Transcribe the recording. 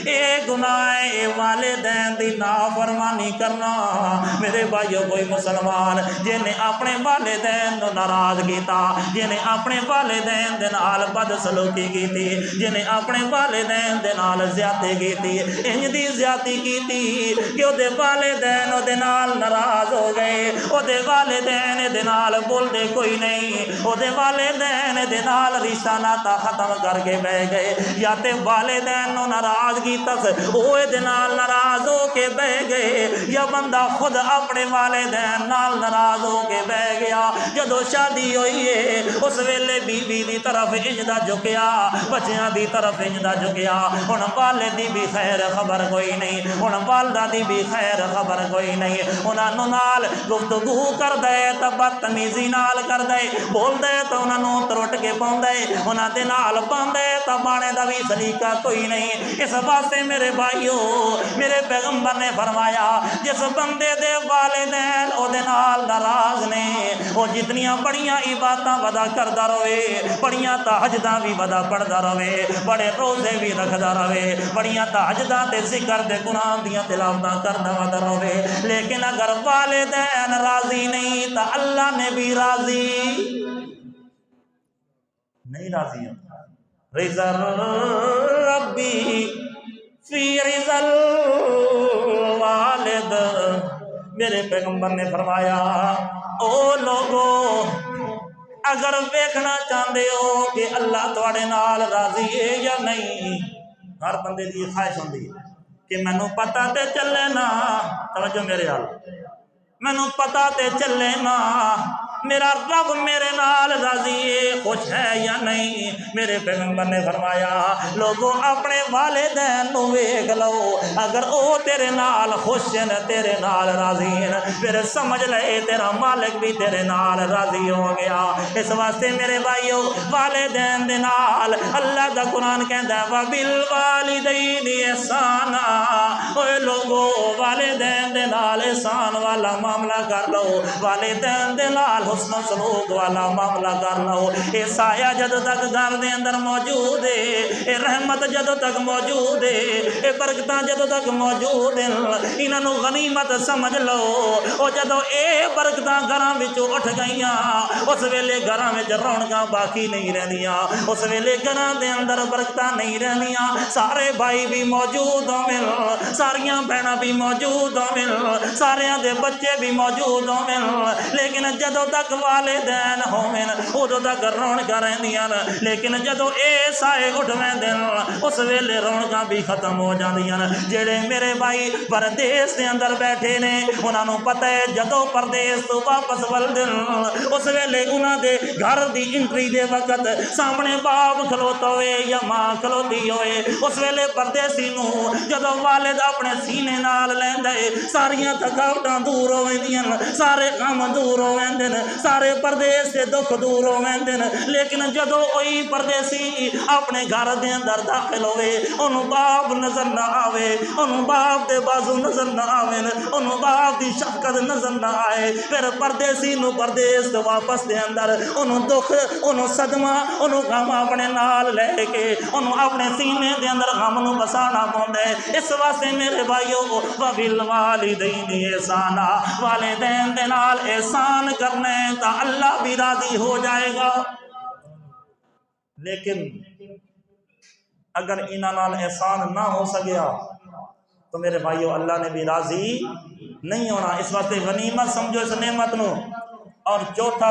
اے گناہ ہے، اے والدین دی نافرمانی کرنا۔ میرے بھائیو کوئی مسلمان جنہیں اپنے والدین نو ناراض کیتا، جنہیں اپنے والدین دے نال بد سلوکی کیتی، جنہیں اپنے والدین دے نال زیادتی کیتی، انج دی زیادتی کیتی کہ او دے والدین او دے نال ناراض ہو گئے، او دے والدین دے نال بول دے کوئی نہیں، او دے والدین دے نال رشتہ ناتا ختم کر کے بہ گئے، یا تے والدین نو ناراض کیتا اوے دے نال ناراض ہو کے بہ گئے، یا بندہ خود اپنے والدین نال ناراض ہو کے بہ گیا۔ جدو شادی ہوئی ہے اس ویلے بیوی دی طرف انجدہ جھکیا، بچیاں دی طرف انجدہ جھکیا، ہن والد دی بھی خیر خبر کوئی نہیں، ہن والدہ دی بھی خیر خبر کوئی نہیں، انہاں نو نال گفتگو کر دے تا بدتمیزی نال کر دے، بول دے تو انہاں نو ترٹ کے پاؤں دے، انہاں دے نال پاندے تا بانے دا بھی سلیقہ کوئی نہیں۔ اس واسطے میرے بھائیو میرے پیغمبر نے فرمایا جس بندے دے والدین او دے نال ناراض نے، وہ جتنیاں بڑیاں عبادتاں ودا کردا رہے، بڑیاں تہجداں بھی ودا پڑھدا رہے، بڑے روزے بھی رکھدا رہے، بڑیاں تہجداں تے ذکر تے قرآن دیاں تلاوتاں کردا ودا رہے، لیکن اگر والدین راضی نہیں تا اللہ نے بھی راضی نہیں، راضی ہے۔ رضا ربی فی رضا الوالد، میرے پیغمبر نے فرمایا او لوگو اگر ویکھنا چاہتے ہو کہ اللہ تواڈے نال راضی ہے یا نہیں، ہر بندے دی خواہش ہوندی ہے کہ مینوں پتہ تے چلے نا، توجہ میرے حال، مینوں پتہ تے چلے نا میرا رب میرے نال راضی ہے، خوش ہے یا نہیں۔ میرے پیغمبر نے فرمایا لوگوں اپنے والدین نو ویکھ لو، اگر او تیرے نال خوش ہیں تیرے نال راضی ہیں پھر سمجھ لے تیرا مالک بھی تیرے نال راضی ہو گیا۔ اس واسطے میرے بھائیو والدین دے نال اللہ دا قرآن کہندا ہے وَبِالْوَالِدَيْنِ إِحْسَانًا، اوے لوگو والدین دے نال احسان والا معاملہ کر لو، والدین دے نال حسن و سلوک والا معاملہ کر لو۔ اے سایہ جدو تک گھر دے اندر موجود ہے، اے رحمت جدو تک موجود ہے، اے برکتاں جدو تک موجود ہیں، انہاں نو غنیمت سمجھ لو۔ او جدو اے برکتاں گھراں وچوں اٹھ گئیاں اس ویلے گھراں وچ رونقاں باقی نہیں رہندیاں، اس ویلے گھراں دے اندر برکتاں نہیں رہندیاں، سارے بھائی بھی موجود ہوویں، ساریاں بہناں بھی موجود ہوویں، ساریاں دے بچے بھی موجود ہوویں، لیکن جدو تک والدین ہوویں ادو تک رونقاں رہندیاں، لیکن جدو اے سائے اٹھ ویندے اس ویلے رونقاں بھی ختم ہو جاندیاں۔ جڑے میرے بھائی پردیس دے اندر بیٹھے نے انہاں نو پتہ ہے جدو پردیس تو واپس ولدن اس ویلے انہاں دے گھر دی انٹری دے وقت سامنے باپ کھلوتا ہوئے یا ماں کھلوتی ہوئے، اس ویلے پردیسی نو جدو والد اپنے سینے نال لیندے ساریاں تھکاوٹاں دور ہو ویندیاں، سارے غم دور ہو ویندے، سارے پردیس سے دکھ دور ہو ویندے، لیکن جدو وہی پردیسی اپنے گھر دے اندر داخل ہوئے انہوں باپ نظر نہ آوے، انہوں باپ دے بازو نظر نہ آوے، انہوں باپ دی شفقت نظر نہ آئے، پھر پردیسی نو پردیس دے واپس دے اندر انہوں دکھ، انہوں صدمہ، انہوں غم اپنے نال لے کے انہوں اپنے سینے دے اندر غم نو بسانا پوندے۔ اس واسطے میرے بھائیو وَبِالْوَالِدَيْنِ إِحْسَانًا، والدین دے نال احسان کرنے تا اللہ بھی راضی ہو جائے گا، لیکن اگر انہاں نال احسان نہ ہو سکیا تو میرے بھائیو اللہ نے بھی راضی نہیں ہونا۔ اس واسطے غنیمت سمجھو اس نعمت نو۔ اور چوتھا